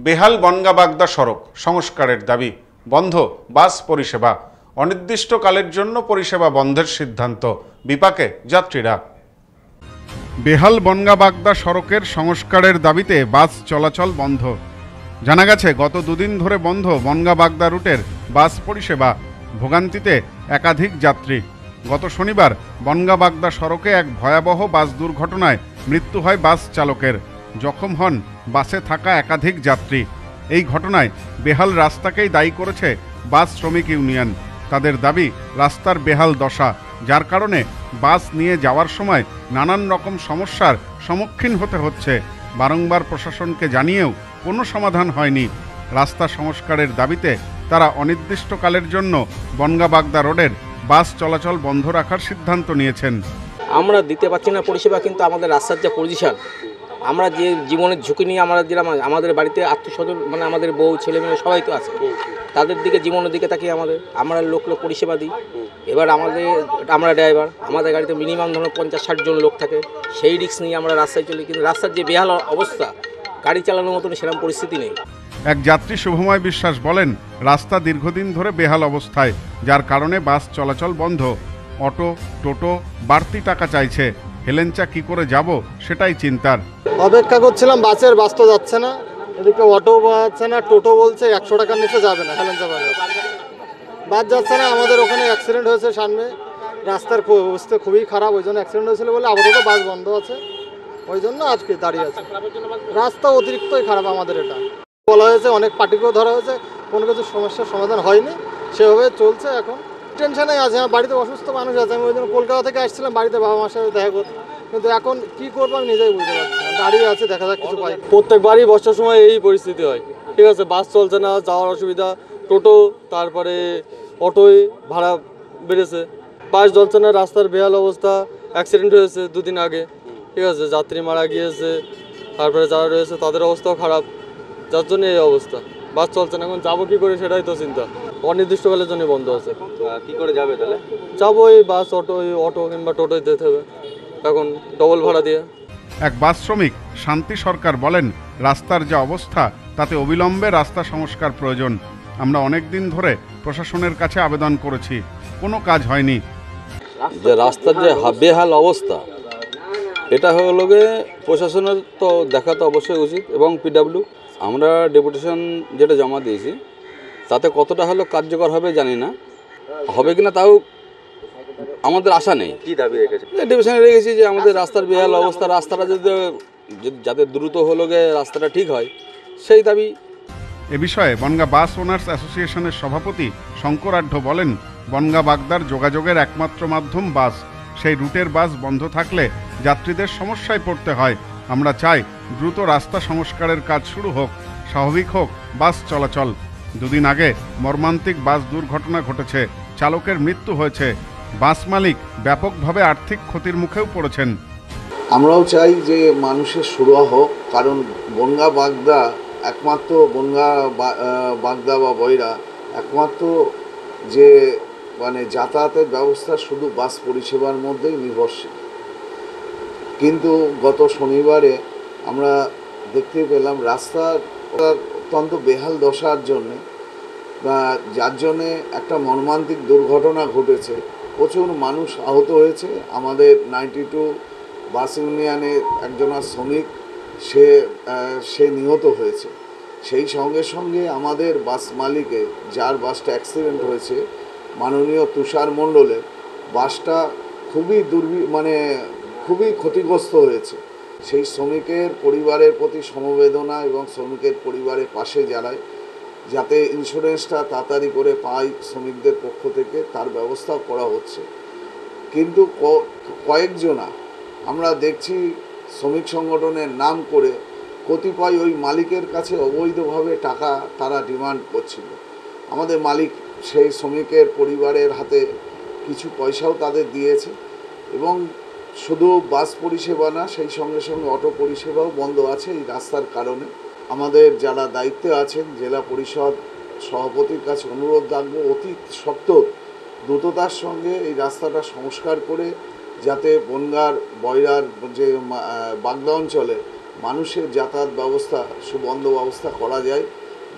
বেহাল বনগাঁ বাগদা সড়ক সংস্কারের দাবি, বন্ধ বাস পরিষেবা। অনির্দিষ্টকালের জন্য পরিষেবা বন্ধের সিদ্ধান্ত, বিপাকে যাত্রীরা। বেহাল বনগাঁ বাগদা সড়কের সংস্কারের দাবিতে বাস চলাচল বন্ধ। জানা গেছে, গত দুদিন ধরে বন্ধ বনগাঁ বাগদা রুটের বাস পরিষেবা। ভোগান্তিতে একাধিক যাত্রী। গত শনিবার বনগাঁ বাগদা সড়কে এক ভয়াবহ বাস দুর্ঘটনায় মৃত্যু হয় বাস চালকের। জখম হন বাসে থাকা একাধিক যাত্রী। এই ঘটনায় বেহাল রাস্তাকেই দায়ী করেছে বাস শ্রমিক ইউনিয়ন। তাদের দাবি, রাস্তার বেহাল দশা, যার কারণে বাস নিয়ে যাওয়ার সময় নানান রকম সমস্যার সম্মুখীন হতে হচ্ছে। বারংবার প্রশাসনকে জানিয়েও কোনো সমাধান হয়নি। রাস্তা সংস্কারের দাবিতে তারা অনির্দিষ্টকালের জন্য বনগাঁ বাগদা রোডের বাস চলাচল বন্ধ রাখার সিদ্ধান্ত নিয়েছেন। আমরা দিতে পারছি না পরিষেবা, কিন্তু আমাদের রাস্তার যে পজিশন, আমরা যে জীবনের ঝুঁকি নিয়ে আমরা যেরকম আমাদের বাড়িতে আত্মীয়স্বজন মানে আমাদের বউ ছেলে মেয়ে সবাই তো আছে, তাদের দিকে জীবনের দিকে তাকিয়ে আমরা লোক পরিষেবা দিই। এবার আমরা ড্রাইভার, আমাদের গাড়িতে মিনিমাম ধরুন 50-60 জন লোক থাকে। সেই রিস্ক নিয়ে আমরা রাস্তায় চলি, কিন্তু রাস্তার যে বেহাল অবস্থা, গাড়ি চালানোর মতন সেরকম পরিস্থিতি নেই। এক যাত্রী শুভময় বিশ্বাস বলেন, রাস্তা দীর্ঘদিন ধরে বেহাল অবস্থায়, যার কারণে বাস চলাচল বন্ধ। অটো টোটো বাড়তি টাকা চাইছে, হেলেঞ্চা কি করে যাব সেটাই চিন্তার। অপেক্ষা করছিলাম বাসের, বাস তো যাচ্ছে না। এদিকে অটো যাচ্ছে না, টোটো বলছে 100 টাকার নিচে যাবে না, হেলেঞ্চা বাস যাচ্ছে না। আমাদের ওখানে অ্যাক্সিডেন্ট হয়েছে সামনে, রাস্তার অবস্থা খুবই খারাপ, ওই জন্য অ্যাক্সিডেন্ট হয়েছিল বলে আপাতত বাস বন্ধ আছে, ওই জন্য আজকে দাঁড়িয়ে আছে। রাস্তা অতিরিক্তই খারাপ আমাদের। এটা বলা হয়েছে, অনেক পার্টিকেও ধরা হয়েছে, কোনো কিছু সমস্যার সমাধান হয়নি, সেভাবে চলছে। এখন টেনশনে আছে, আমার বাড়িতে অসুস্থ মানুষ আছে। আমি ওই জন্য কলকাতা থেকে আসছিলাম বাড়িতে বাবা মার সাথে দেখা করতে, কিন্তু এখন কি করবো আমি নিজেই বুঝতে পারছি না। দাঁড়িয়ে আছে, দেখা যাক কিছু পাই। প্রত্যেকবারই বর্ষার সময় এই পরিস্থিতি হয়, ঠিক আছে। বাস চলছে না, যাওয়ার অসুবিধা, টোটো তারপরে অটোয় ভাড়া বেড়েছে, বাস চলছে না, রাস্তার বেহাল অবস্থা। অ্যাক্সিডেন্ট হয়েছে দুদিন আগে, ঠিক আছে, যাত্রী মারা গিয়েছে, তারপরে যারা রয়েছে তাদের অবস্থাও খারাপ, যার জন্য এই অবস্থা। বাস চলছে না, এখন যাবো কি করে সেটাই তো চিন্তা। অনির্দিষ্টকালের জন্য বন্ধ আছে। কি করে যাবে তাহলে? যাবো এই বাস, অটো কিংবা টোটোয় যেতে হবে, এখন ডবল ভাড়া দিয়ে। এক বাস শ্রমিক শান্তি সরকার বলেন, রাস্তার যা অবস্থা তাতে অবিলম্বে রাস্তা সংস্কার প্রয়োজন। আমরা অনেক দিন ধরে প্রশাসনের কাছে আবেদন করেছি, কোনো কাজ হয়নি। যে রাস্তার যে বেহাল অবস্থা, এটা হলো গিয়ে প্রশাসনের তো দেখা তো অবশ্যই উচিত, এবং পিডাব্লিউ আমরা ডেপুটেশন যেটা জমা দিয়েছি তাতে কতটা হলো কার্যকর হবে জানি না, হবে কিনা তাও আমাদের আশা নেই। কি দাবি রেখেছে? ডেপুটেশনে রেখেছি যে আমাদের রাস্তার বেহাল অবস্থা, রাস্তাটা যদি যাতে দ্রুত হলো গিয়ে রাস্তাটা ঠিক হয়, সেই দাবি। এ বিষয়ে বনগাঁ বাস ওনার্স অ্যাসোসিয়েশনের সভাপতি শঙ্কর আঢ্য বলেন, বনগাঁ বাগদার যোগাযোগের একমাত্র মাধ্যম বাস। সেই রুটের বাস বন্ধ থাকলে যাত্রীদের সমস্যায় পড়তে হয়। আমরা চাই দ্রুত রাস্তা সংস্কারের কাজ শুরু হোক, স্বাভাবিক হোক বাস চলাচল। দুদিন আগে মর্মান্তিক বাস দুর্ঘটনা ঘটেছে, চালকের মৃত্যু হয়েছে। বাস মালিক ব্যাপকভাবে আর্থিক ক্ষতির মুখেও পড়েছেন। আমরাও চাই যে মানুষের সুরাহা হোক, কারণ বনগাঁ বাগদা একমাত্র বাগদা বা বৈরা একমাত্র যে মানে যাতায়াতের ব্যবস্থা শুধু বাস পরিষেবার মধ্যেই নির্ভরশীল। কিন্তু গত শনিবারে আমরা দেখতে পেলাম রাস্তার অত্যন্ত বেহাল দশার জন্যে, যার জন্যে একটা মর্মান্তিক দুর্ঘটনা ঘটেছে। প্রচুর মানুষ আহত হয়েছে। আমাদের 92 বাস ইউনিয়নের একজন শ্রমিক সে নিহত হয়েছে। সেই সঙ্গে সঙ্গে আমাদের বাস মালিকে, যার বাসটা অ্যাক্সিডেন্ট হয়েছে, মাননীয় তুষার মণ্ডলের বাসটা খুবই ক্ষতিগ্রস্ত হয়েছে। সেই শ্রমিকের পরিবারের প্রতি সমবেদনা এবং শ্রমিকের পরিবারের পাশে দাঁড়ায়, যাতে ইন্স্যুরেন্সটা তাড়াতাড়ি করে পায় শ্রমিকদের পক্ষ থেকে, তার ব্যবস্থা করা হচ্ছে। কিন্তু কয়েকজনা আমরা দেখছি শ্রমিক সংগঠনের নাম করে কতিপয় ওই মালিকের কাছে অবৈধভাবে টাকা তারা ডিমান্ড করছিল। আমাদের মালিক সেই শ্রমিকের পরিবারের হাতে কিছু পয়সাও তাদের দিয়েছে, এবং শুধু বাস পরিষেবা না, সেই সঙ্গে সঙ্গে অটো পরিষেবাও বন্ধ আছে এই রাস্তার কারণে। আমাদের যারা দায়িত্বে আছেন, জেলা পরিষদ সভাপতির কাছে অনুরোধ রাখবো, অতি সত্বর দ্রুততার সঙ্গে এই রাস্তাটা সংস্কার করে যাতে বনগাঁর বয়রার যে বাগদা অঞ্চলে মানুষের যাতায়াত ব্যবস্থা সুবন্দোবস্ত করা যায়,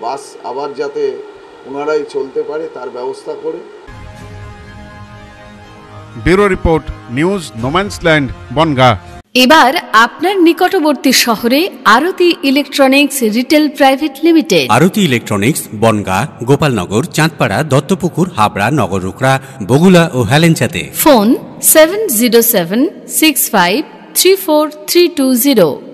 বাস আবার যাতে ওনারাই চলতে পারে তার ব্যবস্থা করে। Bureau report, news no man's land, Bangaon. এবার আপনার নিকটবর্তী শহরে Aarti electronics retail private limited. Aarti electronics Bangaon, Gopalnagar, Chandpara, Duttapukur, Habra, Nagarukhra, Bagula ও হেলেঞ্চাতে। ফোন 7076534320।